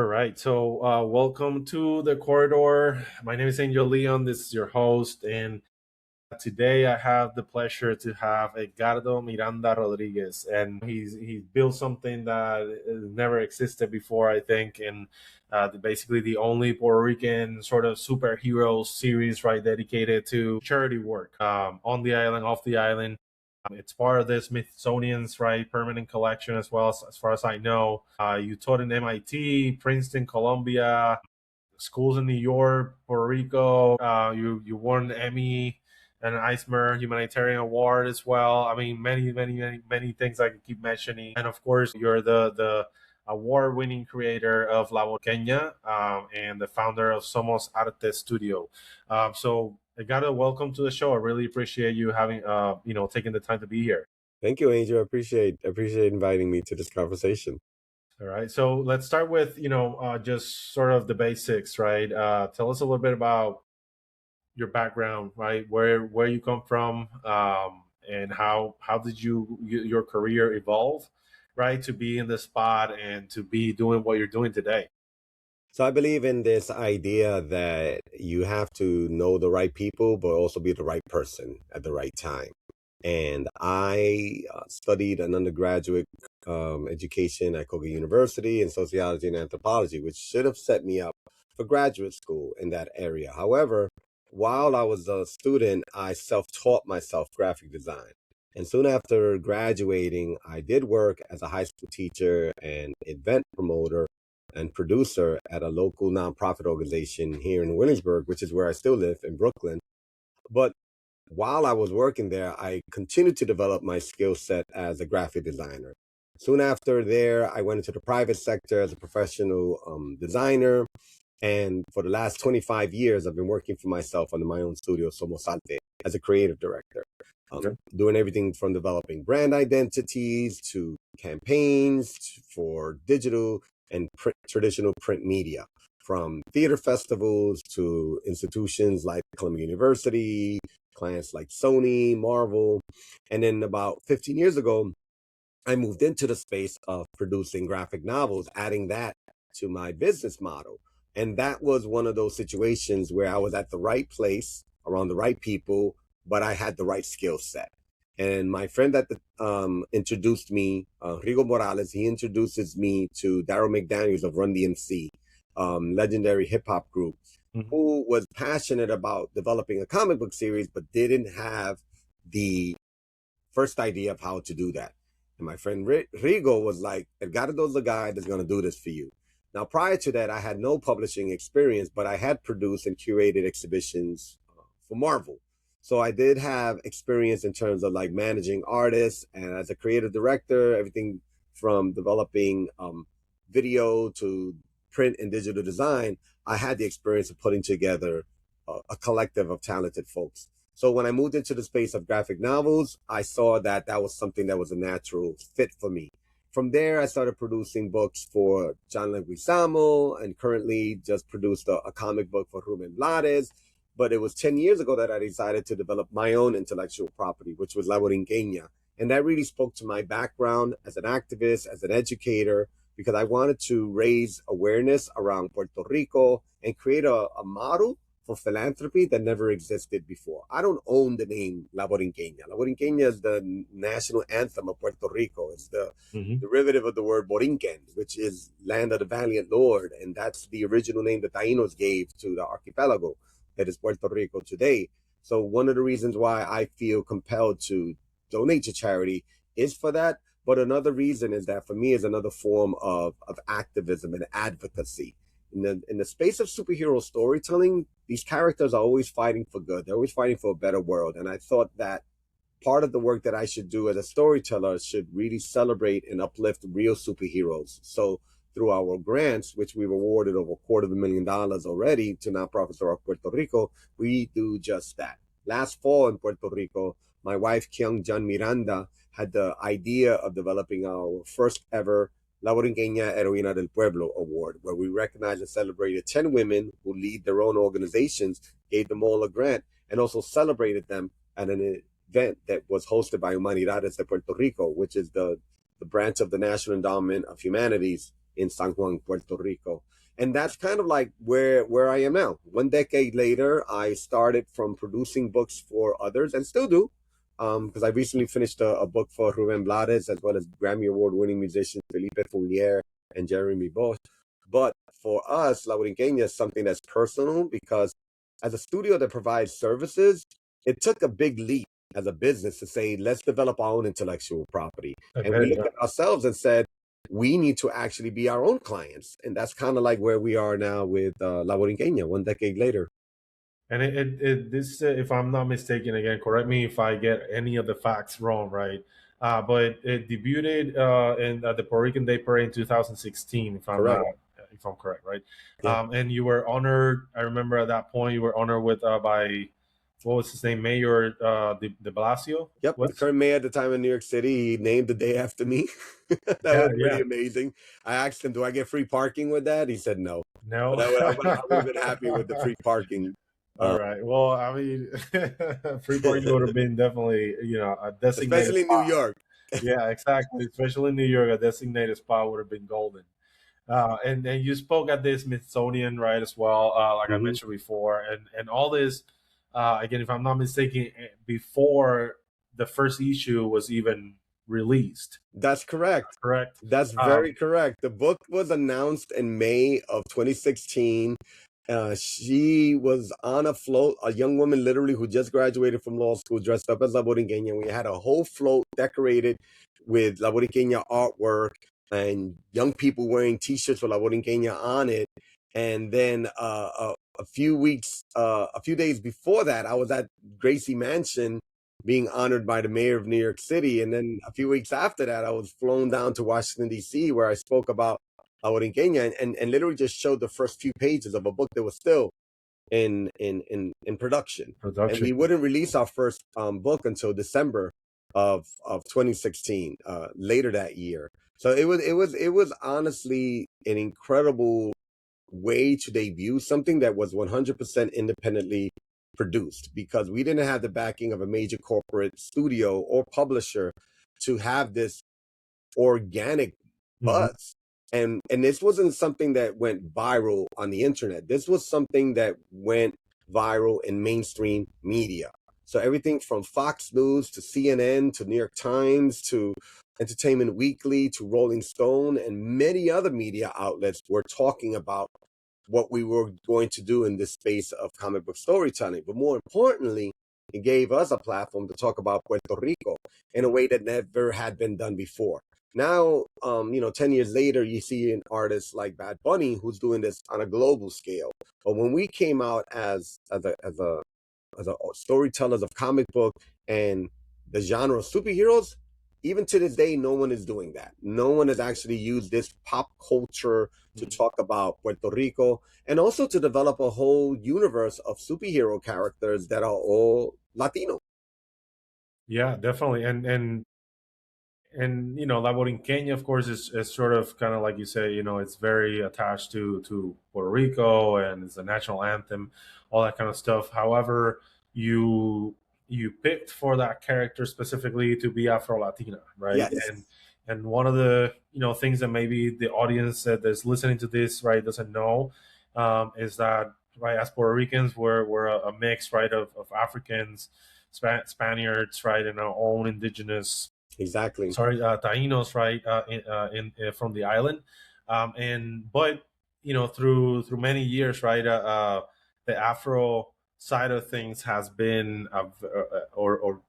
All right. So, welcome to the corridor. My name is Angel Leon. This is your host. And today I have the pleasure to have Edgardo Miranda-Rodríguez. And he's built something that never existed before, I think. And basically the only Puerto Rican sort of superhero series, right, dedicated to charity work on the island, off the island. It's part of the Smithsonian's right permanent collection as well, as far as I know. You taught in MIT, Princeton, Columbia, schools in New York, Puerto Rico. You won an Emmy and an Eisner Humanitarian Award as well. I mean, many things I could keep mentioning. And of course, you're the award-winning creator of La Borinqueña and the founder of Somos Arte Studio. So I gotta welcome to the show. I really appreciate you having taking the time to be here. Thank you, Angel. I appreciate inviting me to this conversation. All right. So let's start with just sort of the basics, right? Tell us a little bit about your background, right? Where you come from, and how did your career evolve, right, to be in this spot and to be doing what you're doing today. So I believe in this idea that you have to know the right people, but also be the right person at the right time. And I studied an undergraduate education at Coquí University in sociology and anthropology, which should have set me up for graduate school in that area. However, while I was a student, I self-taught myself graphic design. And soon after graduating, I did work as a high school teacher and event promoter and producer at a local nonprofit organization here in Williamsburg, which is where I still live in Brooklyn. But while I was working there, I continued to develop my skill set as a graphic designer. Soon after there, I went into the private sector as a professional designer. And for the last 25 years, I've been working for myself under my own studio, Somos Arte, as a creative director, doing everything from developing brand identities to campaigns for digital and traditional print media, from theater festivals to institutions like Columbia University, clients like Sony, Marvel. And then about 15 years ago, I moved into the space of producing graphic novels, adding that to my business model. And that was one of those situations where I was at the right place, around the right people, but I had the right skill set. And my friend that introduced me, Rigo Morales, he introduces me to Daryl McDaniels of Run DMC, legendary hip hop group, who was passionate about developing a comic book series, but didn't have the first idea of how to do that. And my friend Rigo was like, Edgardo's the guy that's going to do this for you. Now, prior to that, I had no publishing experience, but I had produced and curated exhibitions for Marvel. So I did have experience in terms of like managing artists, and as a creative director, everything from developing video to print and digital design, I had the experience of putting together a collective of talented folks. So when I moved into the space of graphic novels, I saw that that was something that was a natural fit for me. From there, I started producing books for John Leguizamo, and currently just produced a comic book for Rubén Blades. But it was 10 years ago that I decided to develop my own intellectual property, which was La Borinqueña. And that really spoke to my background as an activist, as an educator, because I wanted to raise awareness around Puerto Rico and create a model for philanthropy that never existed before. I don't own the name La Borinqueña. La Borinqueña is the national anthem of Puerto Rico. It's the derivative of the word Borinquen, which is land of the valiant Lord. And that's the original name the Taínos gave to the archipelago that is Puerto Rico today. So one of the reasons why I feel compelled to donate to charity is for that. But another reason is that for me is another form of activism and advocacy. In the space of superhero storytelling, these characters are always fighting for good. They're always fighting for a better world. And I thought that part of the work that I should do as a storyteller should really celebrate and uplift real superheroes. So through our grants, which we've awarded over $250,000 already to nonprofits throughout Puerto Rico, we do just that. Last fall in Puerto Rico, my wife, Kyung John Miranda, had the idea of developing our first ever La Borinqueña Heroína del Pueblo Award, where we recognized and celebrated 10 women who lead their own organizations, gave them all a grant, and also celebrated them at an event that was hosted by Humanidades de Puerto Rico, which is the branch of the National Endowment of Humanities in San Juan, Puerto Rico. And that's kind of like where I am now. 1 decade later, I started from producing books for others and still do, because I recently finished a book for Rubén Blades, as well as Grammy Award winning musicians Felipe Fournier and Jeremy Bosch. But for us, La Borinqueña is something that's personal because as a studio that provides services, it took a big leap as a business to say, let's develop our own intellectual property. And we looked at ourselves and said, we need to actually be our own clients. And that's kind of like where we are now with La Borinqueña 1 decade later. And this, if I'm not mistaken, again, correct me if I get any of the facts wrong, right? But it debuted in the Puerto Rican Day Parade in 2016, Correct. if I'm correct, right? Yeah. And you were honored. I remember at that point you were honored with by what was his name, Mayor de Blasio. Yep, the current mayor at the time in New York City, he named the day after me. That was pretty amazing. I asked him, "Do I get free parking with that?" He said no. No, but I would have been happy with the free parking. All right. Well, I mean, free parking would have been definitely, a designated especially in spot. New York. Yeah, exactly. Especially in New York, a designated spot would have been golden. And you spoke at the Smithsonian, right, as well, like I mentioned before, and all this. Again, if I'm not mistaken, before the first issue was even released. That's correct. Correct. That's very correct. The book was announced in May of 2016. She was on a float, a young woman literally who just graduated from law school, dressed up as La Borinqueña. We had a whole float decorated with La Borinqueña artwork and young people wearing T-shirts with La Borinqueña on it. And then a few days before that, I was at Gracie Mansion being honored by the mayor of New York City. And then a few weeks after that, I was flown down to Washington, D.C., where I spoke about La Borinqueña and literally just showed the first few pages of a book that was still in production. And we wouldn't release our first book until December of 2016, later that year. So it was honestly an incredible way to debut something that was 100% independently produced, because we didn't have the backing of a major corporate studio or publisher to have this organic buzz. And this wasn't something that went viral on the internet. This was something that went viral in mainstream media. So everything from Fox News to CNN to New York Times to Entertainment Weekly to Rolling Stone and many other media outlets were talking about what we were going to do in this space of comic book storytelling. But more importantly, it gave us a platform to talk about Puerto Rico in a way that never had been done before. Now, 10 years later, you see an artist like Bad Bunny who's doing this on a global scale. But when we came out as a storytellers of comic book and the genre of superheroes, even to this day, no one is doing that. No one has actually used this pop culture to talk about Puerto Rico and also to develop a whole universe of superhero characters that are all Latino. Yeah, definitely. And La Borinqueña, of course, is sort of kind of like you say, it's very attached to Puerto Rico and it's a national anthem, all that kind of stuff. However, you picked for that character specifically to be Afro-Latina, right? Yes. And one of the things that maybe the audience that's listening to this, right, doesn't know, is that, right, as Puerto Ricans, we're a mix, right, of Africans, Spaniards, right, and our own indigenous, Taínos, right, in from the island, but through many years, right, the Afro side of things has been or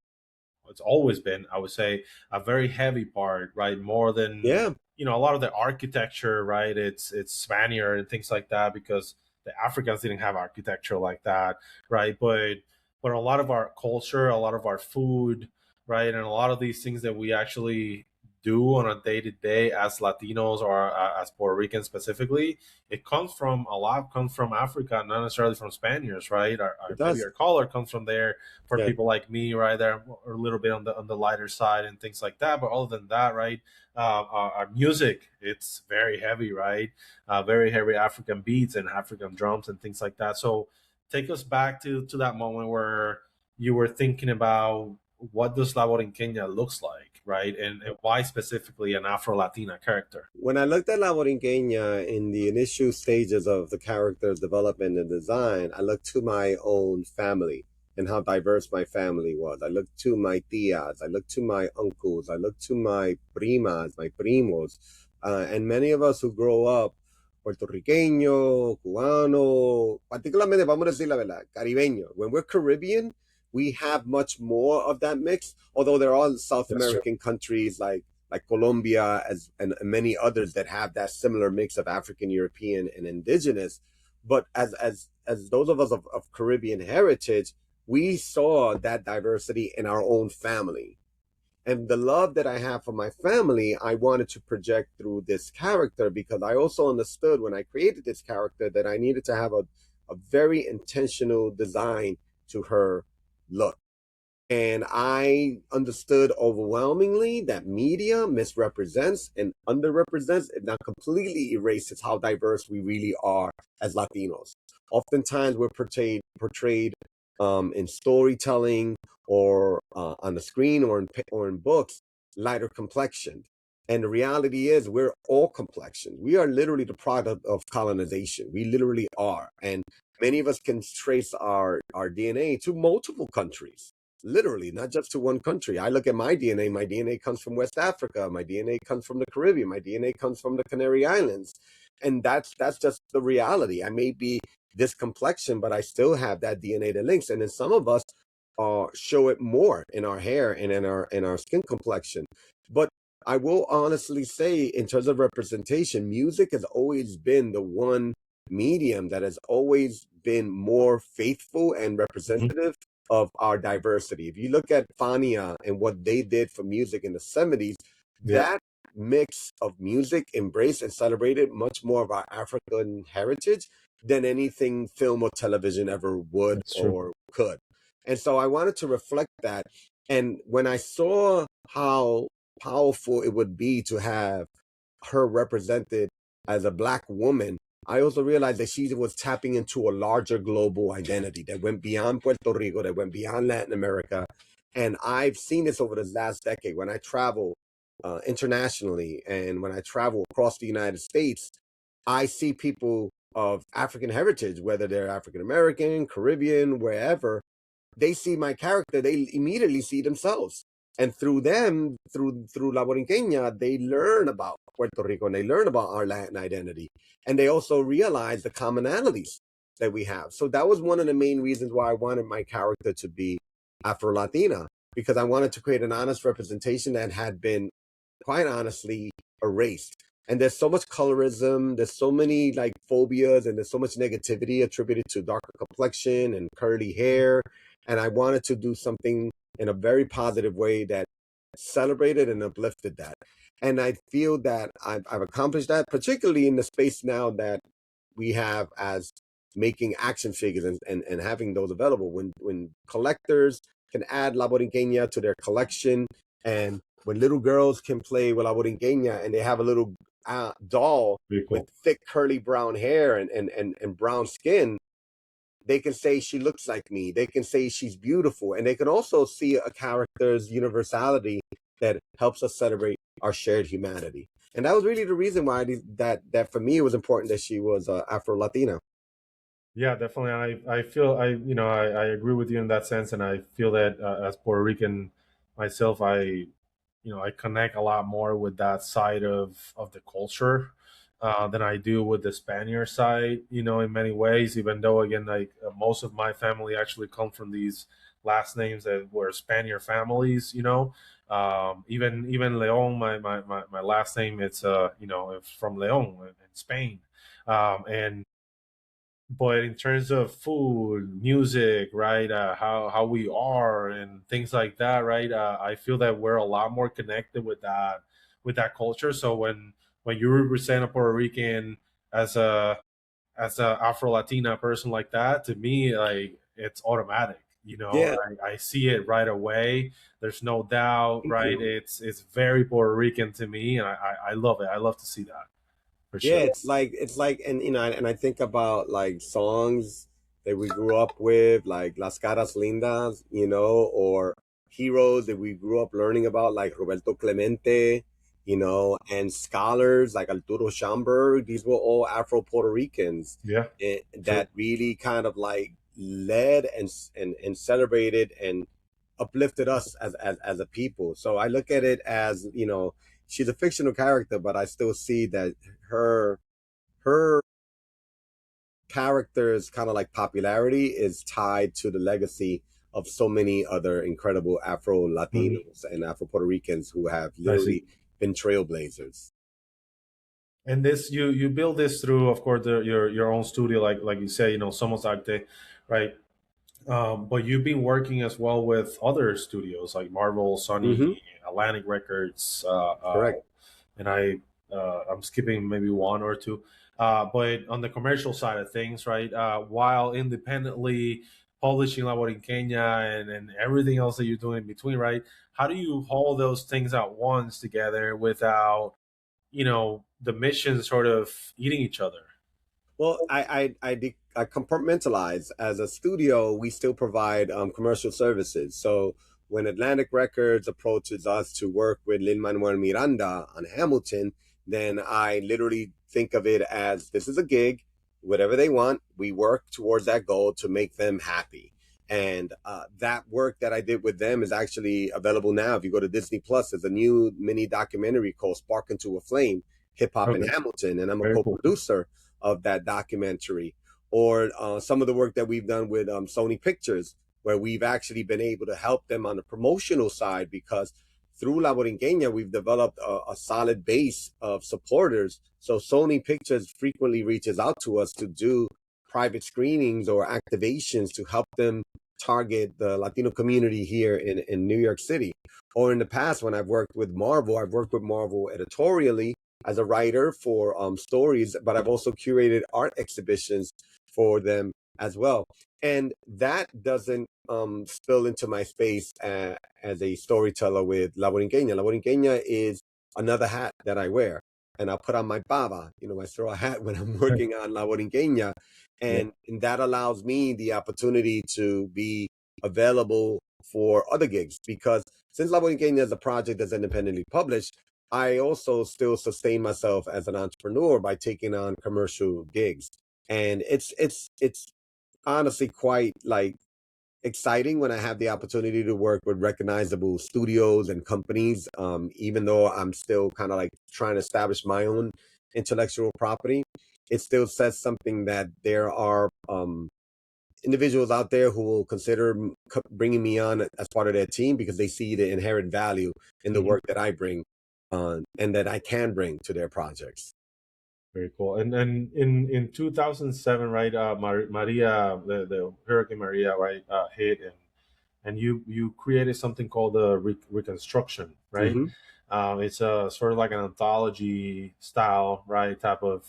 it's always been, I would say, a very heavy part, right? More than a lot of the architecture, right? It's Spaniard and things like that, because the Africans didn't have architecture like that, right? But a lot of our culture, a lot of our food, right, and a lot of these things that we actually do on a day-to-day as Latinos or as Puerto Ricans specifically, it comes from Africa, not necessarily from Spaniards, right? Maybe our color comes from there for people like me, right? They're a little bit on the lighter side and things like that. But other than that, right, our music, it's very heavy, right? Very heavy African beats and African drums and things like that. So take us back to that moment where you were thinking about what does La Borinqueña looks like. right? And why specifically an Afro-Latina character? When I looked at La Borinqueña in the initial stages of the character development and design, I looked to my own family and how diverse my family was. I looked to my tias, I looked to my uncles, I looked to my primas, my primos, and many of us who grow up Puerto Riqueño, Cubano, particularmente, vamos a decir la verdad, Caribeño. When we're Caribbean, we have much more of that mix, although there are South That's true. American countries like Colombia and many others that have that similar mix of African, European, and indigenous. But as those of us of Caribbean heritage, we saw that diversity in our own family. And the love that I have for my family, I wanted to project through this character because I also understood when I created this character that I needed to have a very intentional design to her look. And I understood overwhelmingly that media misrepresents and underrepresents and now completely erases how diverse we really are as Latinos. Oftentimes we're portrayed in storytelling or on the screen or in books, lighter complexioned. And the reality is we're all complexioned. We are literally the product of colonization. We literally are. And many of us can trace our DNA to multiple countries, literally, not just to one country. I look at my DNA. My DNA comes from West Africa. My DNA comes from the Caribbean. My DNA comes from the Canary Islands, and that's just the reality. I may be this complexion, but I still have that DNA that links. And then some of us show it more in our hair and in our skin complexion. But I will honestly say, in terms of representation, music has always been the one medium that has always been more faithful and Mhm. representative of our diversity. If you look at Fania and what they did for music in the 70s, Yeah, that mix of music embraced and celebrated much more of our African heritage than anything film or television ever would that's true. or could. And so I wanted to reflect that. And when I saw how powerful it would be to have her represented as a Black woman, I also realized that she was tapping into a larger global identity that went beyond Puerto Rico, that went beyond Latin America. And I've seen this over the last decade when I travel internationally and when I travel across the United States. I see people of African heritage, whether they're African American, Caribbean, wherever, they see my character, they immediately see themselves. And through them, through La Borinqueña, they learn about Puerto Rico and they learn about our Latin identity. And they also realize the commonalities that we have. So that was one of the main reasons why I wanted my character to be Afro-Latina, because I wanted to create an honest representation that had been, quite honestly, erased. And there's so much colorism, there's so many like phobias, and there's so much negativity attributed to darker complexion and curly hair. And I wanted to do something in a very positive way that celebrated and uplifted that. And I feel that I've accomplished that, particularly in the space now that we have as making action figures and having those available. When collectors can add La Borinqueña to their collection, and when little girls can play with La Borinqueña and they have a little doll Pretty with cool. thick curly brown hair and brown skin, they can say she looks like me. They can say she's beautiful. And they can also see a character's universality that helps us celebrate our shared humanity. And that was really the reason why that for me it was important that she was Afro Latina. Yeah, definitely. I feel I agree with you in that sense, and I feel that as Puerto Rican myself, I connect a lot more with that side of the culture than I do with the Spaniard side. In many ways, even though again, like most of my family actually come from these last names that were Spaniard families. Even León, my last name, it's from León in Spain, and but in terms of food, music, right, how we are and things like that, right, I feel that we're a lot more connected with that culture. So when you represent a Puerto Rican as a Afro Latina person like that, to me, like it's automatic. Yeah, I see it right away. There's no doubt, thank right? you. It's very Puerto Rican to me, and I love it. I love to see that for Yeah, sure. it's like, and and I think about like songs that we grew up with, like Las Caras Lindas, or heroes that we grew up learning about, like Roberto Clemente, and scholars like Arturo Schomburg. These were all Afro-Puerto Ricans Yeah, true. that really kind of like led and celebrated and uplifted us as a people. So I look at it as, she's a fictional character, but I still see that her character's kind of like popularity is tied to the legacy of so many other incredible Afro Mhm. Latinos and Afro Puerto Ricans who have I see. literally been trailblazers. And this you build this through, of course, your own studio, like you say, Somos Arte, right? But you've been working as well with other studios like Marvel, Mm-hmm. Sony, Atlantic Records, Correct. and I'm skipping maybe one or two. But on the commercial side of things, right? While independently publishing La Borinqueña and everything else that you're doing in between, right? How do you hold those things at once together without the missions sort of eating each other? Well, I compartmentalize. As a studio, we still provide commercial services. So when Atlantic Records approaches us to work with Lin-Manuel Miranda on Hamilton, then I literally think of it as this is a gig, whatever they want, we work towards that goal to make them happy. And that work that I did with them is actually available now. If you go to Disney Plus, there's a new mini documentary called Spark Into a Flame, Hip Hop in Okay, Hamilton, and I'm a very cool. co-producer of that documentary, or some of the work that we've done with Sony Pictures, where we've actually been able to help them on the promotional side because through La Borinqueña, we've developed a solid base of supporters. So Sony Pictures frequently reaches out to us to do private screenings or activations to help them target the Latino community here in New York City. Or in the past, when I've worked with Marvel, I've worked with Marvel editorially as a writer for stories, but I've also curated art exhibitions for them as well. And that doesn't spill into my space as a storyteller with La Borinqueña. La Borinqueña is another hat that I wear. And I put on my baba, my straw hat when I'm working on La Borinqueña. Yeah. And that allows me the opportunity to be available for other gigs because since La Borinqueña is a project that's independently published, I also still sustain myself as an entrepreneur by taking on commercial gigs. And it's honestly quite like exciting when I have the opportunity to work with recognizable studios and companies, even though I'm still kind of like trying to establish my own intellectual property. It still says something that there are individuals out there who will consider bringing me on as part of their team because they see the inherent value in the Mhm. work that I bring on and that I can bring to their projects. Very cool. And then in 2007, right? Maria, the Hurricane Maria, right, hit, and you created something called the Reconstruction, right? Mm-hmm. It's a sort of like an anthology style, right, type of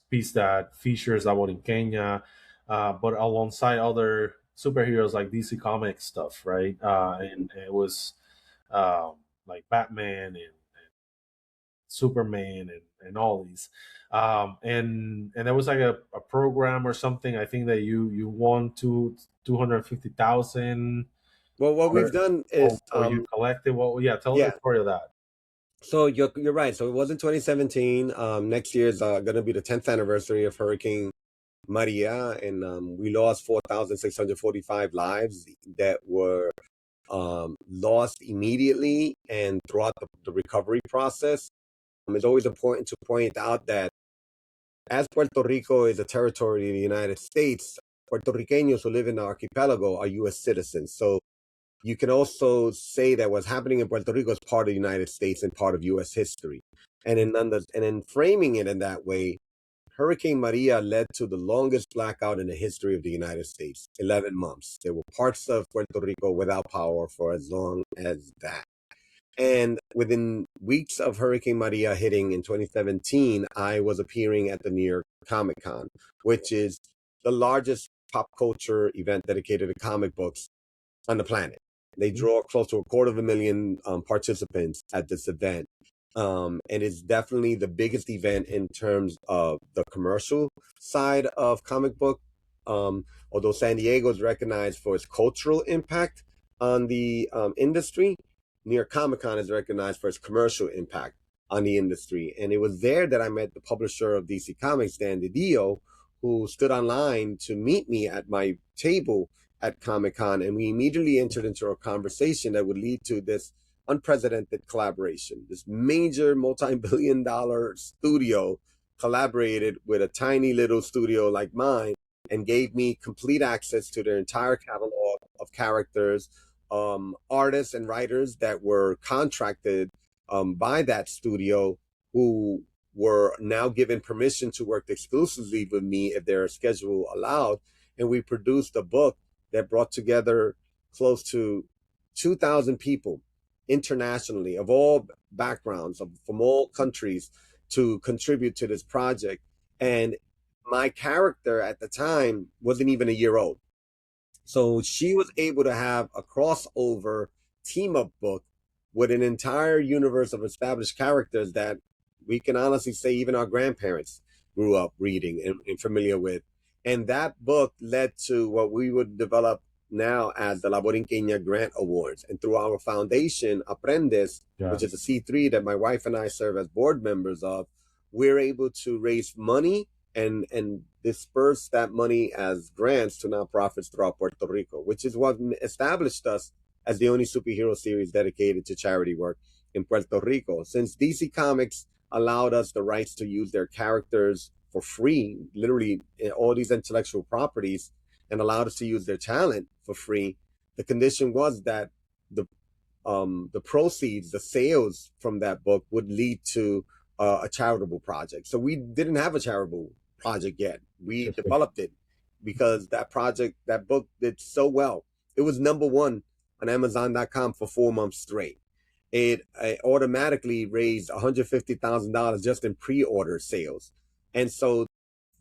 piece that features La Borinqueña, but alongside other superheroes like DC Comics stuff, right? And it was like Batman and Superman and all these. And there was like a program or something. I think that you won 250,000, Well, what we've or done is, or you collected. Well, yeah, tell the yeah. story of that. So you're right. So it was in 2017. Next year is going to be the 10th anniversary of Hurricane Maria, and we lost 4,645 lives that were lost immediately and throughout the recovery process. It's always important to point out that as Puerto Rico is a territory of the United States, Puerto Ricanos who live in the archipelago are U.S. citizens. So you can also say that what's happening in Puerto Rico is part of the United States and part of U.S. history. And in framing it in that way, Hurricane Maria led to the longest blackout in the history of the United States, 11 months. There were parts of Puerto Rico without power for as long as that. And within weeks of Hurricane Maria hitting in 2017, I was appearing at the New York Comic Con, which is the largest pop culture event dedicated to comic books on the planet. They draw close to 250,000 participants at this event. And it's definitely the biggest event in terms of the commercial side of comic book. Although San Diego is recognized for its cultural impact, on the industry, New York Comic Con is recognized for its commercial impact on the industry. And it was there that I met the publisher of DC Comics, Dan DiDio, who stood online to meet me at my table at Comic Con. And we immediately entered into a conversation that would lead to this unprecedented collaboration. This major multi-billion-dollar studio collaborated with a tiny little studio like mine and gave me complete access to their entire catalog of characters, artists and writers that were contracted by that studio, who were now given permission to work exclusively with me if their schedule allowed. And we produced a book that brought together close to 2,000 people internationally of all backgrounds, from all countries, to contribute to this project. And my character at the time wasn't even a year old. So she was able to have a crossover team up book with an entire universe of established characters that we can honestly say even our grandparents grew up reading and familiar with. And that book led to what we would develop now as the La Borinqueña Grant Awards. And through our foundation, Aprendes, which is a C3 that my wife and I serve as board members of, we're able to raise money and disperse that money as grants to nonprofits throughout Puerto Rico, which is what established us as the only superhero series dedicated to charity work in Puerto Rico. Since DC Comics allowed us the rights to use their characters for free, literally all these intellectual properties, and allowed us to use their talent for free, the condition was that the proceeds, the sales from that book would lead to a charitable project. So we didn't have a charitable project yet. We developed it because that book did so well. It was #1 on Amazon.com for 4 months straight. It automatically raised $150,000 just in pre-order sales. And so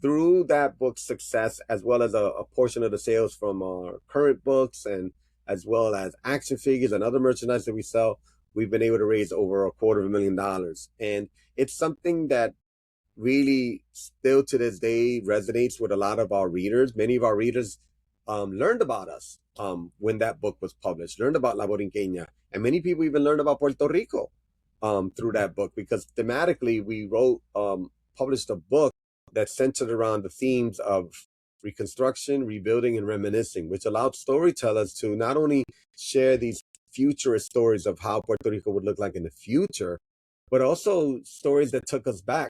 through that book's success, as well as a portion of the sales from our current books, and as well as action figures and other merchandise that we sell, we've been able to raise over $250,000. And it's something that really still to this day resonates with a lot of our readers. Many of our readers learned about us when that book was published, learned about La Borinqueña, and many people even learned about Puerto Rico through that book, because thematically we published a book that centered around the themes of Reconstruction, rebuilding, and reminiscing, which allowed storytellers to not only share these futurist stories of how Puerto Rico would look like in the future, but also stories that took us back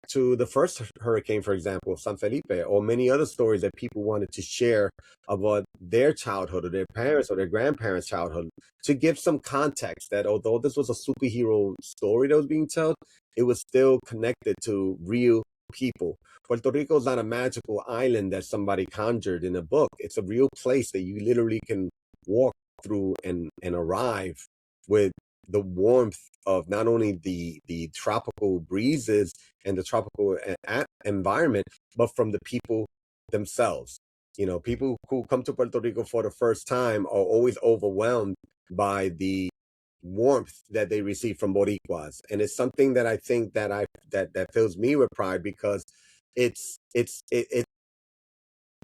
to the first hurricane, for example, San Felipe, or many other stories that people wanted to share about their childhood or their parents or their grandparents' childhood, to give some context that although this was a superhero story that was being told, it was still connected to real people. Puerto Rico is not a magical island that somebody conjured in a book. It's a real place that you literally can walk through and arrive with the warmth of not only the tropical breezes and the tropical environment, but from the people themselves. You know, people who come to Puerto Rico for the first time are always overwhelmed by the warmth that they receive from Boricuas. And it's something that I think that that fills me with pride, because it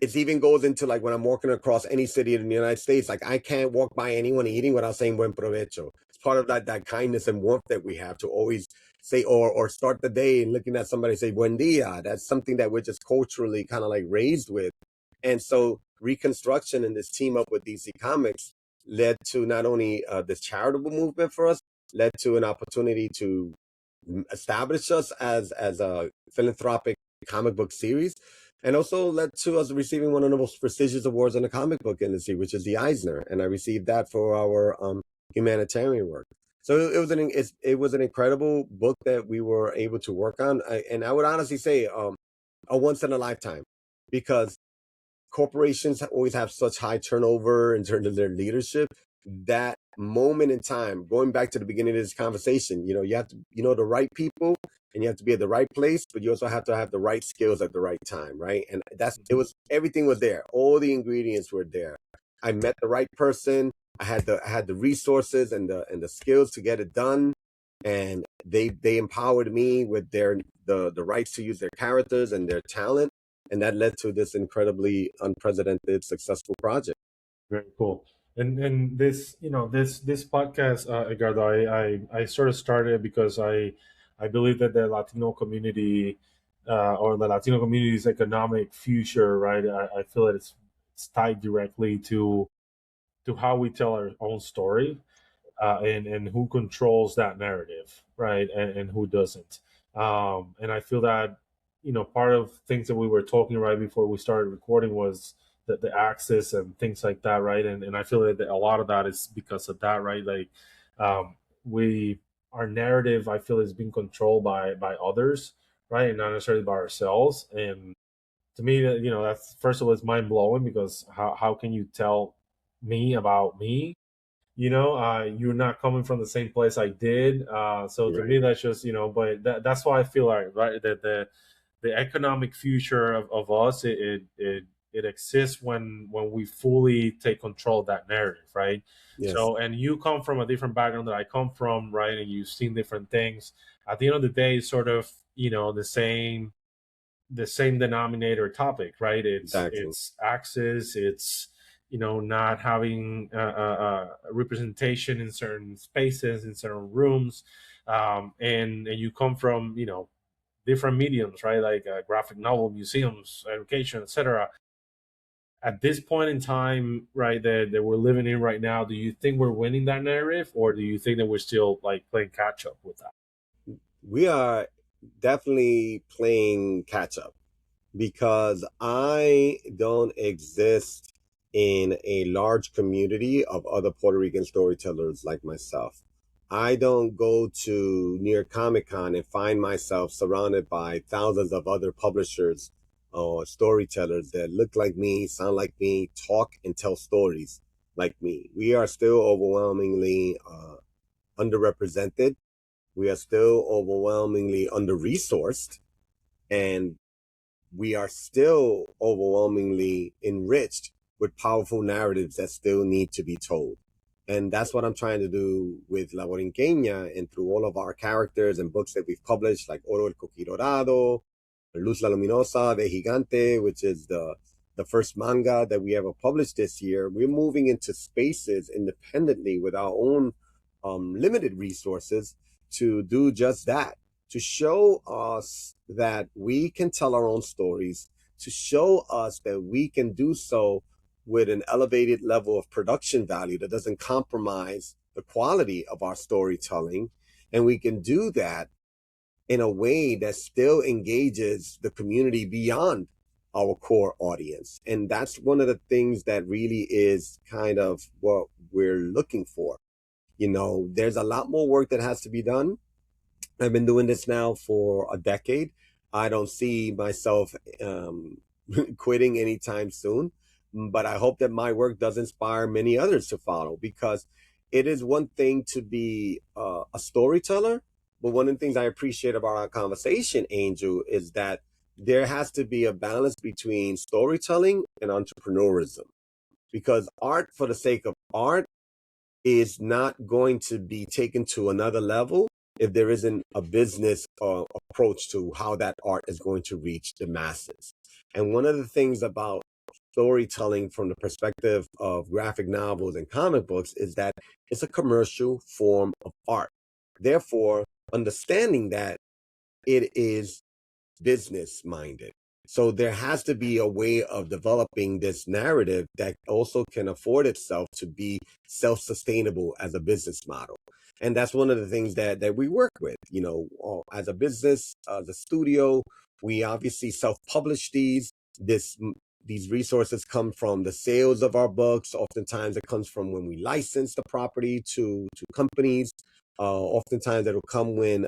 even goes into, like, when I'm walking across any city in the United States, like, I can't walk by anyone eating without saying buen provecho. It's part of that kindness and warmth that we have to always say, or start the day and looking at somebody say buen dia. That's something that we're just culturally kind of like raised with. And so Reconstruction and this team up with DC Comics led to not only this charitable movement for us, led to an opportunity to establish us as a philanthropic comic book series, and also led to us receiving one of the most prestigious awards in the comic book industry, which is the Eisner. And I received that for our humanitarian work. So it was an incredible book that we were able to work on. And I would honestly say a once in a lifetime, because corporations always have such high turnover in terms of their leadership. That moment in time, going back to the beginning of this conversation, you have to, the right people, and you have to be at the right place, but you also have to have the right skills at the right time, right? And everything was there. All the ingredients were there. I met the right person. I had the resources and the skills to get it done, and they empowered me with the rights to use their characters and their talent, and that led to this incredibly unprecedented successful project. Very cool. And this, this podcast, Edgardo, I sort of started because I believe that the Latino community, or the Latino community's economic future, right? I feel that it's tied directly to how we tell our own story, and who controls that narrative, right, and who doesn't. And I feel that, part of things that we were talking right before we started recording was the access and things like that, right? And I feel that a lot of that is because of that, right? Like, we our narrative, I feel, is being controlled by others, right, and not necessarily by ourselves. And to me, that's, first of all, it's mind blowing, because how can you tell me about me? You're not coming from the same place I did. So to me, Right. that's just, but that's why I feel like, right, that the economic future of us, it exists when we fully take control of that narrative, right? Yes. So, and you come from a different background that I come from, right, and you've seen different things. At the end of the day, it's sort of, the same denominator topic, right? it's Exactly. it's access, it's, not having representation in certain spaces, in certain rooms, and you come from, different mediums, right, like graphic novel, museums, education, etc. At this point in time, right, that we're living in right now, do you think we're winning that narrative, or do you think that we're still like playing catch up with that? We are definitely playing catch up because I don't exist in a large community of other Puerto Rican storytellers like myself. I don't go to New York Comic Con and find myself surrounded by thousands of other publishers or storytellers that look like me, sound like me, talk and tell stories like me. We are still overwhelmingly underrepresented. We are still overwhelmingly under resourced, and we are still overwhelmingly enriched with powerful narratives that still need to be told. And that's what I'm trying to do with La Borinqueña and through all of our characters and books that we've published, like Oro el Coquí Dorado, Luz la Luminosa de Gigante, which is the first manga that we ever published this year. We're moving into spaces independently with our own limited resources to do just that, to show us that we can tell our own stories, to show us that we can do so with an elevated level of production value that doesn't compromise the quality of our storytelling. And we can do that in a way that still engages the community beyond our core audience. And that's one of the things that really is kind of what we're looking for. There's a lot more work that has to be done. I've been doing this now for a decade. I don't see myself quitting anytime soon, but I hope that my work does inspire many others to follow, because it is one thing to be a storyteller, but one of the things I appreciate about our conversation, Angel, is that there has to be a balance between storytelling and entrepreneurism, because art for the sake of art is not going to be taken to another level if there isn't a business approach to how that art is going to reach the masses. And one of the things about storytelling from the perspective of graphic novels and comic books is that it's a commercial form of art. Therefore, understanding that it is business minded. So there has to be a way of developing this narrative that also can afford itself to be self-sustainable as a business model. And that's one of the things that we work with, as a business, as a studio. We obviously self-publish these resources come from the sales of our books. Oftentimes it comes from when we license the property to companies. Oftentimes it'll come when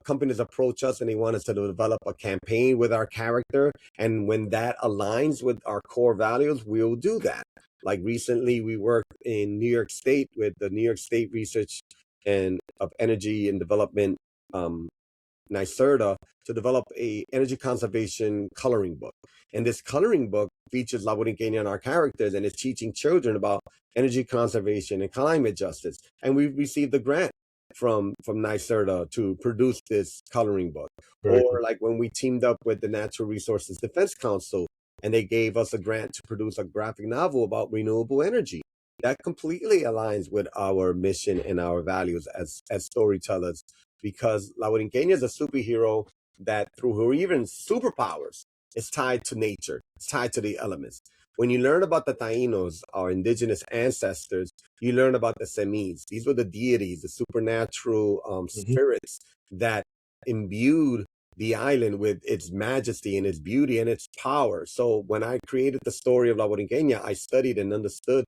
companies approach us and they want us to develop a campaign with our character. And when that aligns with our core values, we'll do that. Like recently, we worked in New York State with the New York State Research and of Energy and Development, NYSERDA, to develop a energy conservation coloring book. And this coloring book features La Borinqueña and our characters, and is teaching children about energy conservation and climate justice. And we received a grant from NYSERDA to produce this coloring book. Very cool. Or like when we teamed up with the Natural Resources Defense Council, and they gave us a grant to produce a graphic novel about renewable energy. that completely aligns with our mission and our values as storytellers, because La Borinqueña is a superhero that through her even superpowers is tied to nature, it's tied to the elements. When you learn about the Tainos, our indigenous ancestors, you learn about the Semis. These were the deities, the supernatural Hmm. spirits that imbued the island with its majesty and its beauty and its power. So when I created the story of La Borinqueña, I studied and understood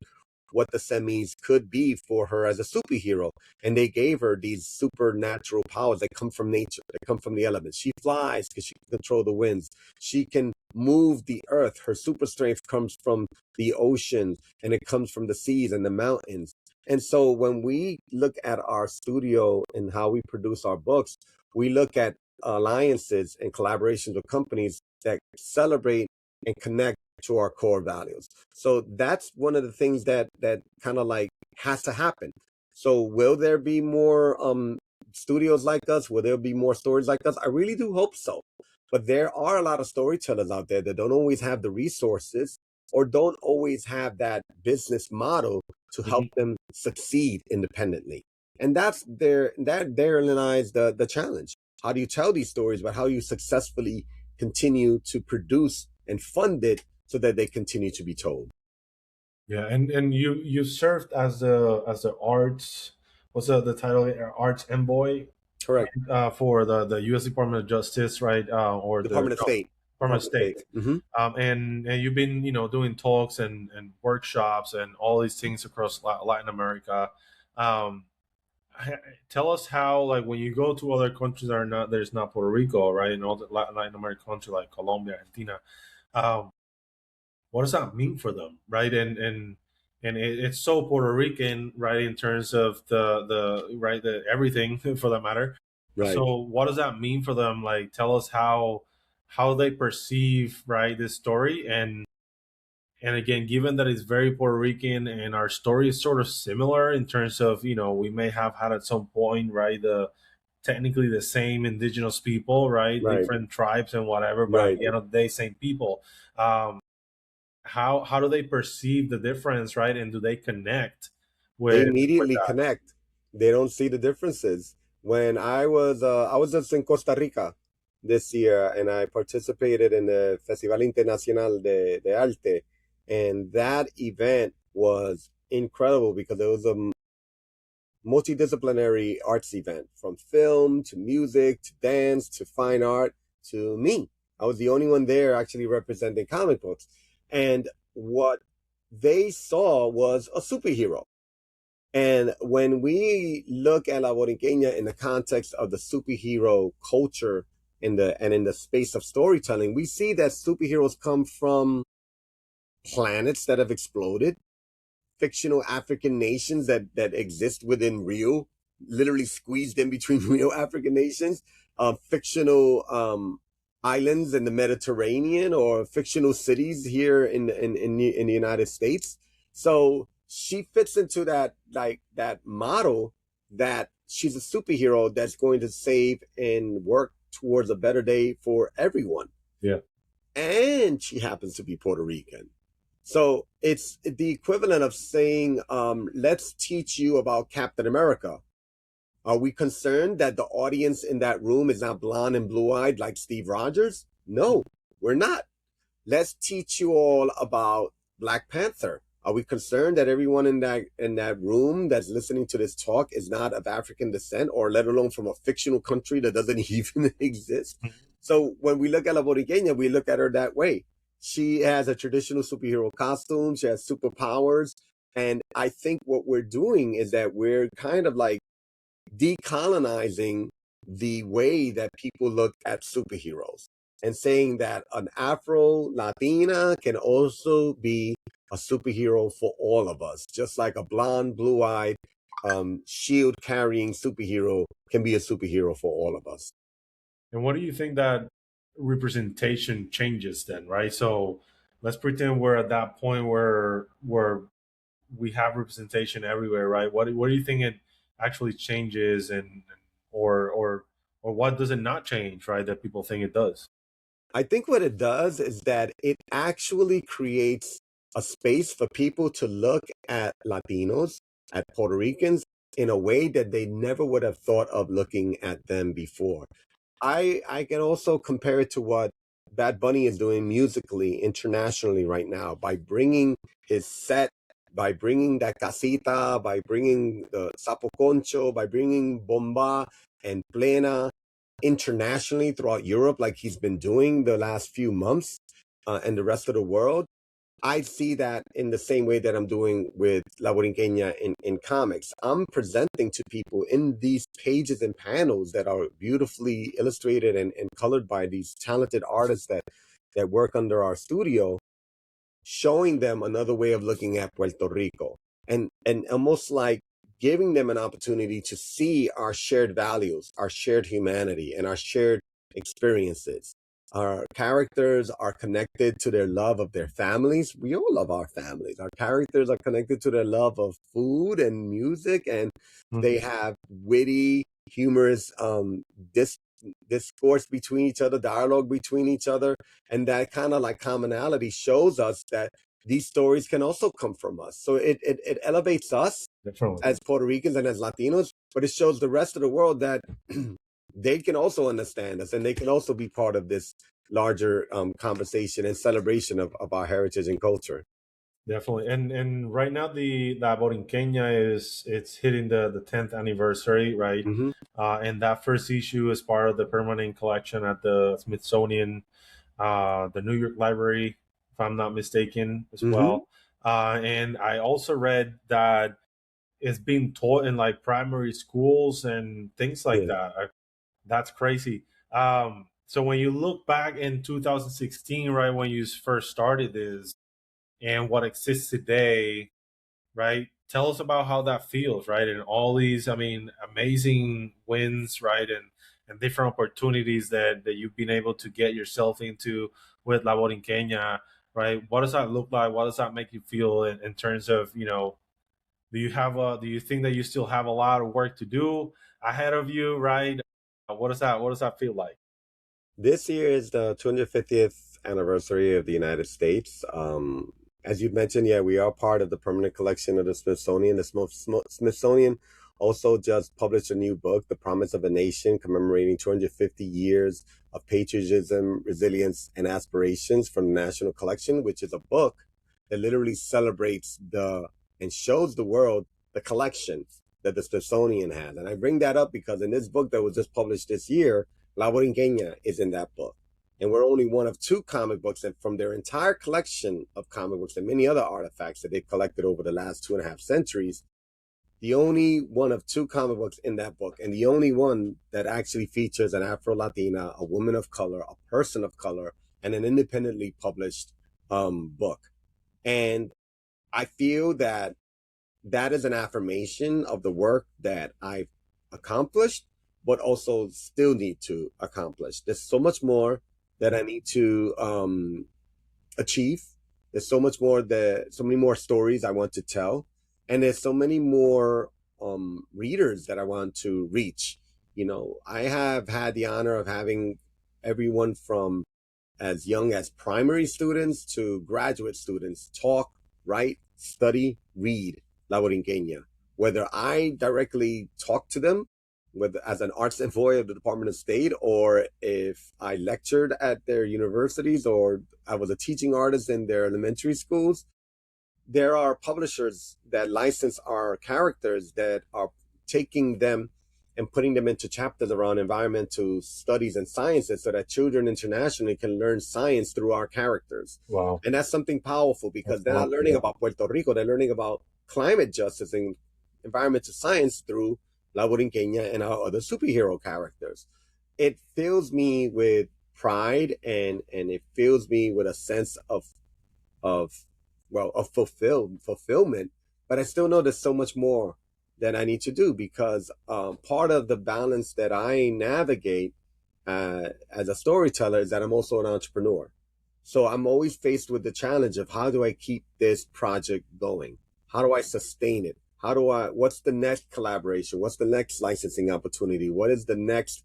what the semis could be for her as a superhero. And they gave her these supernatural powers that come from nature, that come from the elements. She flies because she can control the winds. She can move the earth. Her super strength comes from the oceans, and it comes from the seas and the mountains. And so when we look at our studio and how we produce our books, we look at alliances and collaborations with companies that celebrate and connect to our core values. So that's one of the things that kind of like has to happen. So will there be more studios like us? Will there be more stories like us? I really do hope so. But there are a lot of storytellers out there that don't always have the resources or don't always have that business model to help Hmm. them succeed independently. And that's therein lies the challenge. How do you tell these stories, but how you successfully continue to produce and fund it so that they continue to be told? Yeah, and you served as the arts, what's the title? Arts envoy Correct. for the U.S. Department of Justice, right? Or the Department of State. Department of Department of State. State. Hmm. And you've been doing talks and workshops and all these things across Latin America. Um, Tell us how, like, when you go to other countries that are not, there's not Puerto Rico, right, and all the Latin American countries like Colombia, Argentina. Um, what does that mean for them, right? And it's so Puerto Rican, right, in terms of the right, the everything for that matter. Right. So what does that mean for them? Like, tell us how they perceive, right, this story. And again, given that it's very Puerto Rican and our story is sort of similar in terms of, we may have had at some point, right, the technically the same indigenous people, right, Right. different tribes and whatever, but at Right. the end of the day, same people. How do they perceive the difference, right, and do they connect They with immediately that? connect. They don't see the differences. When I was just in Costa Rica this year, and I participated in the Festival Internacional de Arte, and that event was incredible because it was a multidisciplinary arts event, from film to music to dance to fine art to me. I was the only one there actually representing comic books. And what they saw was a superhero. And when we look at La Borinqueña in the context of the superhero culture in the space of storytelling, we see that superheroes come from planets that have exploded, fictional African nations that exist within real, literally squeezed in between real African nations, fictional islands in the Mediterranean, or fictional cities here in the United States. So she fits into that, like that model, that she's a superhero that's going to save and work towards a better day for everyone. Yeah. And she happens to be Puerto Rican. So it's the equivalent of saying, let's teach you about Captain America. Are we concerned that the audience in that room is not blonde and blue eyed like Steve Rogers? No, we're not. Let's teach you all about Black Panther. Are we concerned that everyone in that room that's listening to this talk is not of African descent, or let alone from a fictional country that doesn't even exist? So when we look at La Boriqueña, we look at her that way. She has a traditional superhero costume. She has superpowers. And I think what we're doing is that we're kind of like decolonizing the way that people look at superheroes, and saying that an Afro-Latina can also be a superhero for all of us, just like a blonde, blue-eyed, shield carrying superhero can be a superhero for all of us. And what do you think that representation changes then, right? So let's pretend we're at that point where we have representation everywhere, right? What do you think it actually changes, and or what does it not change, right? That people think it does. I think what it does is that it actually creates a space for people to look at Latinos, at Puerto Ricans, in a way that they never would have thought of looking at them before. I can also compare it to what Bad Bunny is doing musically internationally right now by bringing his set, by bringing that casita, by bringing the sapo concho, by bringing bomba and plena internationally throughout Europe, like he's been doing the last few months, and the rest of the world. I see that in the same way that I'm doing with La Borinqueña in comics. I'm presenting to people in these pages and panels that are beautifully illustrated and colored by these talented artists that work under our studio, showing them another way of looking at Puerto Rico, and almost like giving them an opportunity to see our shared values, our shared humanity, and our shared experiences. Our characters are connected to their love of their families. We all love our families. Our characters are connected to their love of food and music, and they have witty, humorous dis- discourse between each other, dialogue between each other. And that kind of like commonality shows us that these stories can also come from us. So it elevates us Definitely. as Puerto Ricans and as Latinos, but it shows the rest of the world that they can also understand us and they can also be part of this larger conversation and celebration of our heritage and culture. Definitely, and right now the Borinqueña is it's hitting the 10th anniversary, right? Mm-hmm. And that first issue is part of the permanent collection at the Smithsonian, the New York Library, if I'm not mistaken, as Mm-hmm. well. And I also read that it's being taught in like primary schools and things like Yeah. that. That's crazy. So when you look back in 2016, right, when you first started this, and what exists today, right? Tell us about how that feels, right? And all these, I mean, amazing wins, right? And different opportunities that you've been able to get yourself into with La Borinqueña, right? What does that look like? What does that make you feel in terms of, do you think that you still have a lot of work to do ahead of you, right? What does that feel like? This year is the 250th anniversary of the United States. As you mentioned, yeah, we are part of the permanent collection of the Smithsonian. The Smithsonian also just published a new book, The Promise of a Nation, commemorating 250 years of patriotism, resilience, and aspirations from the National Collection, which is a book that literally celebrates and shows the world the collection that the Smithsonian has. And I bring that up because in this book that was just published this year, La Borinqueña is in that book. And we're only one of two comic books that from their entire collection of comic books and many other artifacts that they've collected over the last 2.5 centuries, the only one of two comic books in that book, and the only one that actually features an Afro-Latina, a woman of color, a person of color, and an independently published book. And I feel that that is an affirmation of the work that I've accomplished, but also still need to accomplish. There's so much more that I need to achieve. There's so much more so many more stories I want to tell, and there's so many more readers that I want to reach. I have had the honor of having everyone from as young as primary students to graduate students talk, write, study, read La Borinqueña. Whether I directly talk to them, whether as an arts envoy of the Department of State, or if I lectured at their universities, or I was a teaching artist in their elementary schools, there are publishers that license our characters that are taking them and putting them into chapters around environmental studies and sciences so that children internationally can learn science through our characters. Wow. And that's something powerful because they're not learning about Puerto Rico, they're learning about climate justice and environmental science through La Borinqueña and our other superhero characters. It fills me with pride and it fills me with a sense of fulfillment. But I still know there's so much more that I need to do because part of the balance that I navigate as a storyteller is that I'm also an entrepreneur. So I'm always faced with the challenge of how do I keep this project going? How do I sustain it? What's the next collaboration? What's the next licensing opportunity? What is the next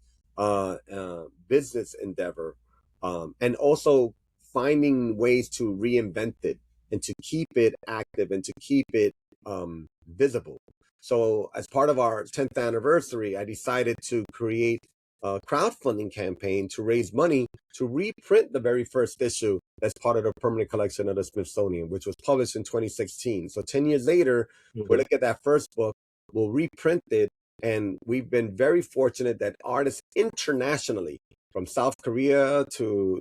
business endeavor? And also finding ways to reinvent it and to keep it active and to keep it visible. So as part of our 10th anniversary, I decided to create a crowdfunding campaign to raise money to reprint the very first issue that's part of the permanent collection of the Smithsonian, which was published in 2016. So 10 years later, we'll look at that first book, we'll reprint it, and we've been very fortunate that artists internationally, from South Korea to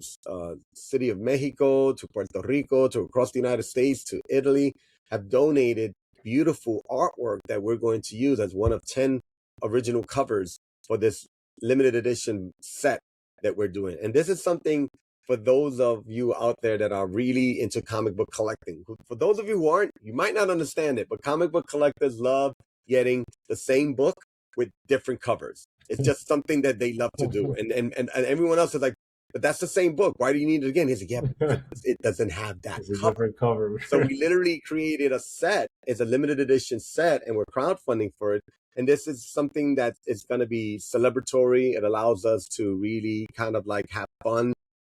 City of Mexico to Puerto Rico to across the United States to Italy, have donated beautiful artwork that we're going to use as one of 10 original covers for this limited edition set that we're doing. And this is something for those of you out there that are really into comic book collecting. For those of you who aren't, you might not understand it, but comic book collectors love getting the same book with different covers. It's just something that they love to do. And everyone else is like, but that's the same book. Why do you need it again? He's like, yeah, because it doesn't have that It's a cover. different cover. So we literally created a set. It's a limited edition set, and we're crowdfunding for it. And this is something that is going to be celebratory. It allows us to really kind of like have fun,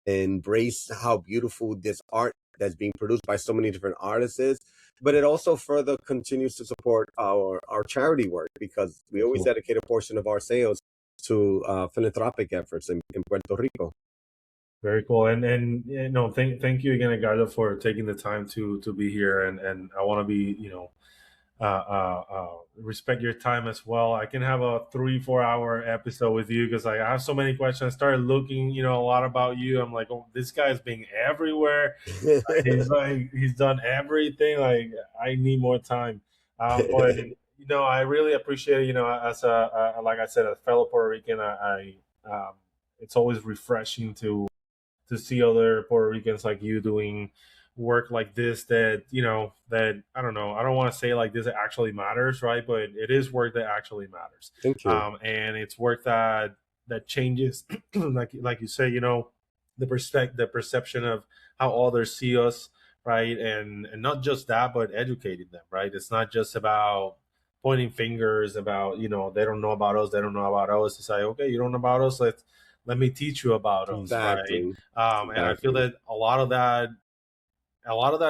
embrace how beautiful this art that's being produced by so many different artists is. But it also further continues to support our charity work, because we always dedicate a portion of our sales to philanthropic efforts in Puerto Rico. Very cool. And you know, thank you again, Edgardo, for taking the time to be here. And I want to be, you know, respect your time as well. I can have a 3-4 hour episode with you because I have so many questions. I started looking, you know, a lot about you. I'm like, oh, this guy's being everywhere. He's done everything. Like, I need more time. But you know, I really appreciate it. You know, as like I said, a fellow Puerto Rican, it's always refreshing to see other Puerto Ricans like you doing work like this, that, you know, that I don't know, I don't want to say like this actually matters, right? But it is work that actually matters. Thank you. And it's work that changes like you say, you know, the perception of how others see us, right? And not just that, but educating them, right? It's not just about pointing fingers about, you know, they don't know about us, they don't know about us. It's like, okay, you don't know about us, let me teach you about us, Exactly. right? And I feel that a lot of that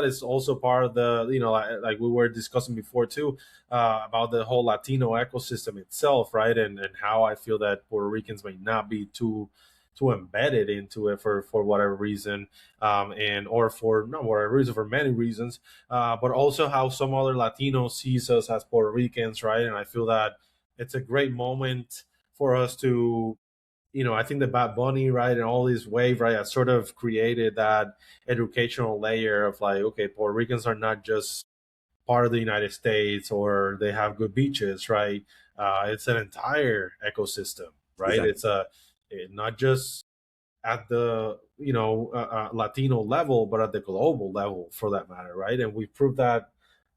is also part of the, you know, like we were discussing before too, about the whole Latino ecosystem itself, right? And how I feel that Puerto Ricans may not be too embedded into it for whatever reason, and or for not whatever reason, for many reasons, but also how some other Latinos sees us as Puerto Ricans, right? And I feel that it's a great moment for us to, you know, I think the Bad Bunny, right, and all these wave, right, has sort of created that educational layer of like, okay, Puerto Ricans are not just part of the United States or they have good beaches, right? It's an entire ecosystem, right? Exactly. Not just at the, you know, Latino level, but at the global level for that matter, right? And we proved that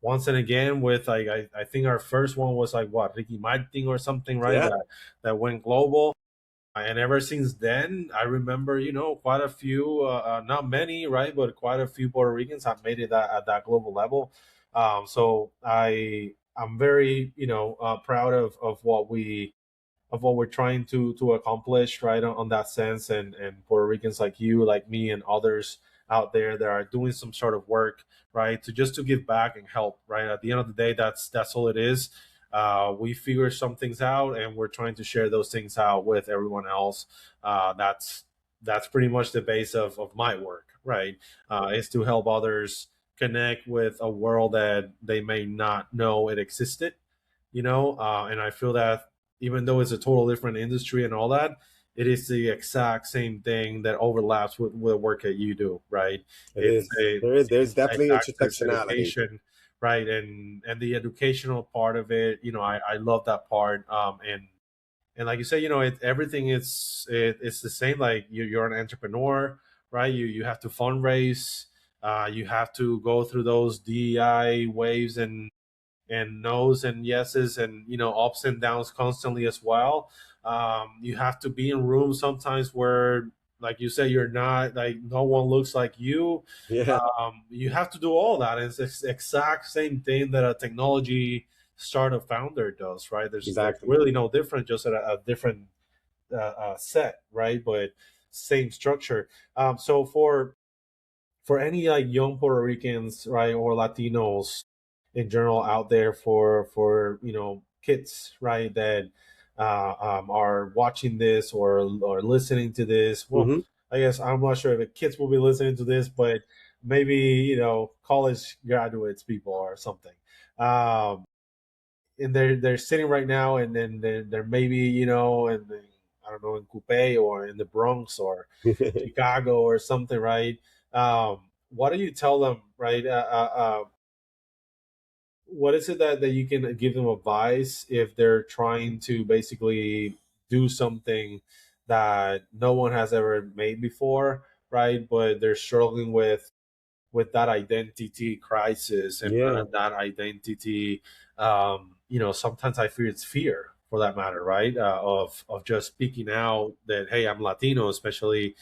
once and again with like I think our first one was like what, Ricky Martin or something, right? Yeah. That went global. And ever since then, I remember, you know, quite a few, not many, right, but quite a few Puerto Ricans have made it at that global level. So I'm very, you know, proud of what we're trying to accomplish, right, on that sense. And Puerto Ricans like you, like me, and others out there that are doing some sort of work, right, to give back and help, right. At the end of the day, that's all it is. We figure some things out, and we're trying to share those things out with everyone else. That's pretty much the base of my work, right? Is to help others connect with a world that they may not know it existed, you know. And I feel that even though it's a total different industry and all that, it is the exact same thing that overlaps with the work that you do, right? It is. There's Like definitely access intersectionality. education, right? And the educational part of it, you know, I love that part. And like you say, you know, everything it's the same. Like you're an entrepreneur, right? You have to fundraise, you have to go through those DEI waves and no's and yeses and, you know, ups and downs constantly as well. You have to be in rooms sometimes where, like you say, you're not, like, no one looks like you. Yeah. You have to do all that. And it's the exact same thing that a technology startup founder does, right? There's Exactly. really no different, just a different set, right? But same structure. So for any like young Puerto Ricans, right, or Latinos in general out there, for kids, right, that are watching this or listening to this. Well, Hmm. I guess I'm not sure if the kids will be listening to this, but maybe college graduates, people or something. Um, and they're sitting right now, and then they're maybe in the, I don't know, in Coupe or in the Bronx or Chicago or something, right? What do you tell them, right? What is it that you can give them advice if they're trying to basically do something that no one has ever made before, right? But they're struggling with that identity crisis and Yeah. that identity. Sometimes I fear it's fear, for that matter, right? Of just speaking out that, hey, I'm Latino, especially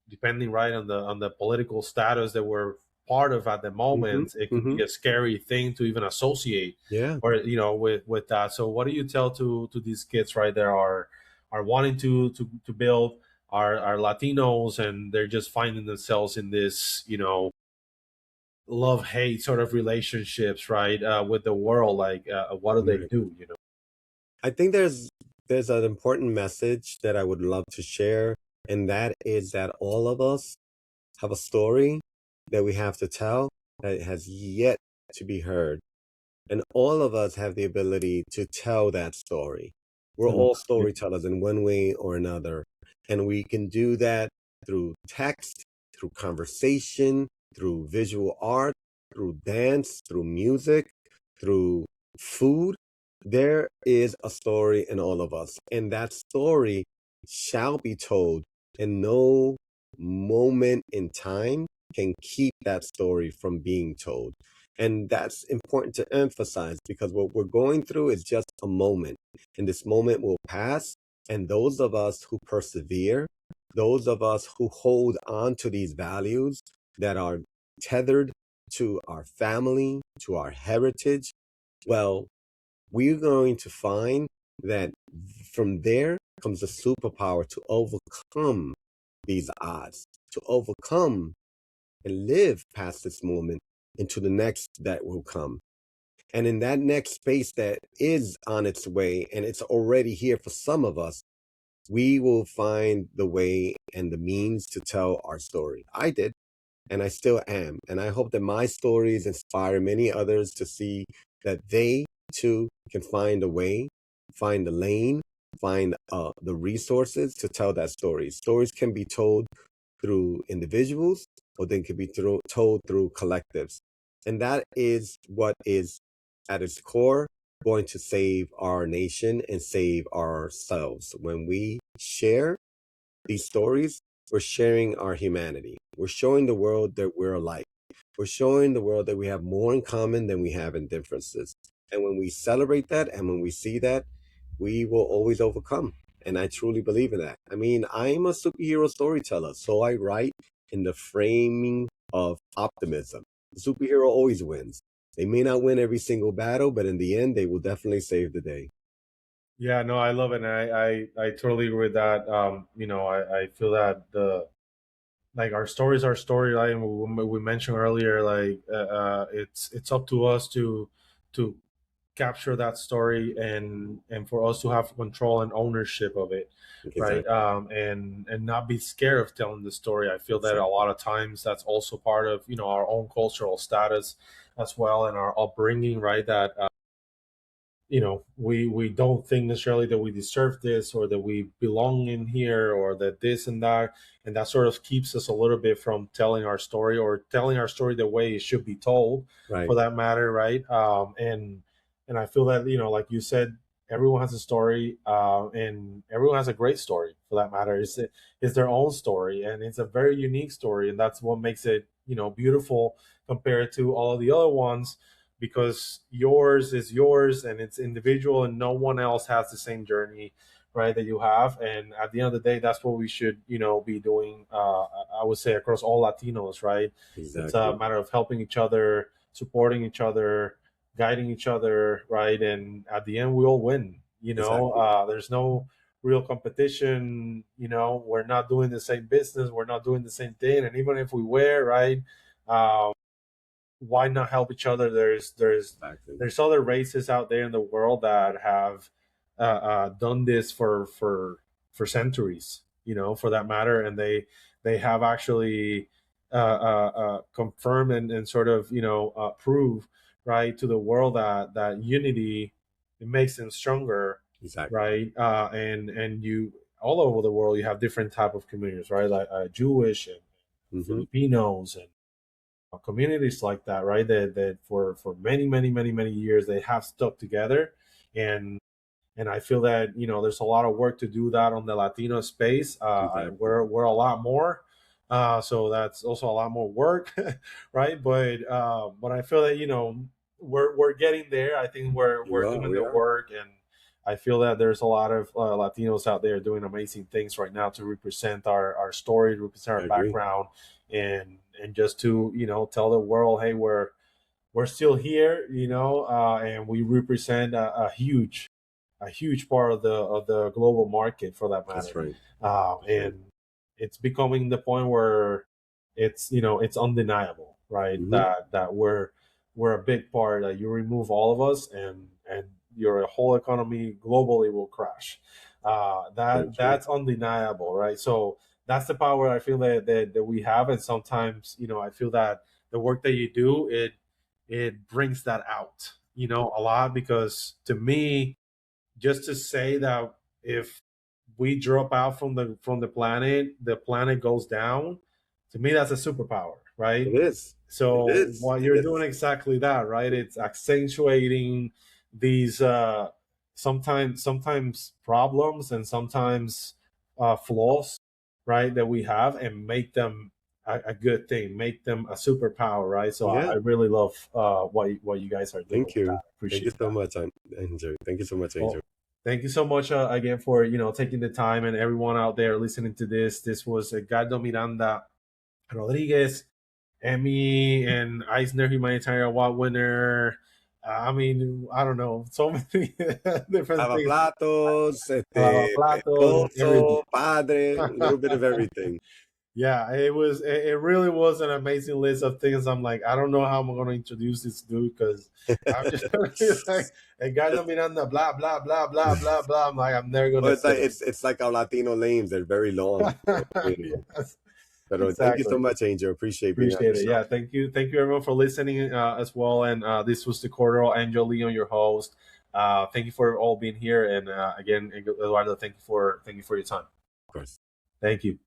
depending, right, on the political status that we're part of at the Hmm. moment. It could Hmm. be a scary thing to even associate, Yeah. or with that. So what do you tell to these kids, right, that are wanting to build, are Latinos, and they're just finding themselves in this, love hate sort of relationships, right, with the world? Like, what do they Right. do? I think there's an important message that I would love to share, and that is that all of us have a story that we have to tell that has yet to be heard. And all of us have the ability to tell that story. We're Mm. all storytellers in one way or another. And we can do that through text, through conversation, through visual art, through dance, through music, through food. There is a story in all of us. And that story shall be told. And no moment in time can keep that story from being told. And that's important to emphasize because what we're going through is just a moment. And this moment will pass. And those of us who persevere, those of us who hold on to these values that are tethered to our family, to our heritage, well, we're going to find that from there comes a superpower to overcome these odds, to overcome and live past this moment into the next that will come. And in that next space that is on its way and it's already here for some of us, we will find the way and the means to tell our story. I did, and I still am. And I hope that my stories inspire many others to see that they too can find a way, find a lane, find the resources to tell that story. Stories can be told through individuals or they can be told through collectives. And that is what is at its core going to save our nation and save ourselves. When we share these stories, we're sharing our humanity. We're showing the world that we're alike. We're showing the world that we have more in common than we have in differences. And when we celebrate that and when we see that, we will always overcome. And I truly believe in that. I mean, I'm a superhero storyteller, so I write in the framing of optimism. The superhero always wins. They may not win every single battle, but in the end, they will definitely save the day. Yeah, no, I love it, and I totally agree with that. I feel that the like our stories, our storyline, we mentioned earlier, like, it's up to us to capture that story, and for us to have control and ownership of it, right? Exactly. And not be scared of telling the story. I feel that a Exactly. lot of times that's also part of our own cultural status as well, and our upbringing, right? That we don't think necessarily that we deserve this, or that we belong in here, or that this and that sort of keeps us a little bit from telling our story, or telling our story the way it should be told, for Right. that matter, right? And I feel that, like you said, everyone has a story, and everyone has a great story, for that matter. It's their own story, and it's a very unique story, and that's what makes it beautiful compared to all of the other ones, because yours is yours and it's individual, and no one else has the same journey, right, that you have. And at the end of the day, that's what we should be doing, I would say, across all Latinos, right? It's a Exactly. matter of helping each other, supporting each other, guiding each other, right? And at the end, we all win. Exactly. There's no real competition. We're not doing the same business, we're not doing the same thing, and even if we were, right, why not help each other? Exactly. There's other races out there in the world that have done this for centuries, for that matter, and they have actually confirmed and sort of prove, right, to the world that unity, it makes them stronger, Exactly. right? And you, all over the world, you have different type of communities, right? Like Jewish and Filipinos and communities like that, right? That for many, many, many, many years they have stuck together, and I feel that there's a lot of work to do that on the Latino space. Exactly. We're a lot more, so that's also a lot more work, right? But I feel that we're getting there. I think we're doing We the are. work, and I feel that there's a lot of Latinos out there doing amazing things right now to represent our story, represent our I agree. background, and just to tell the world, hey, we're still here, and we represent a huge part of the global market, for that That's matter. right. And it's becoming the point where it's undeniable, right? That we're a big part. That you remove all of us, and your whole economy globally will crash. That's undeniable, right? So that's the power I feel that we have, and sometimes I feel that the work that you do, it brings that out, a lot, because to me, just to say that if we drop out from the planet goes down, to me that's a superpower, right? It is. It So is. while It you're doing is. exactly that, right, it's accentuating these sometimes problems and sometimes flaws, right, that we have, and make them a good thing, make them a superpower, right? So I Yeah. really love what you guys are doing Thank with that. you. I Thank you appreciate so that. much, Angel. Thank you so much, Angel. Well, thank you so much again for taking the time, and everyone out there listening to this. This was Edgardo Miranda Rodriguez, Emmy and Eisner Humanitarian Award winner. I mean, I don't know, so many different things. Lavaplatos, Lavaplatos, everything. esposo, padre, a little bit of everything. Yeah, it really was an amazing list of things. I'm like, I don't know how I'm going to introduce this dude, because I'm just going to be like, Edgardo Miranda, blah, blah, blah, blah, blah, blah. I'm like, I'm never going Well, to it's like finish. it's like our Latino names. They're very long. Yes, But thank you exactly. so much, Angel. Appreciate being on Appreciate your it. show. Yeah, thank you everyone for listening as well. And this was the Corridor. Angel Leon, your host. Thank you for all being here. And again, Eduardo, thank you for your time. Of course. Thank you.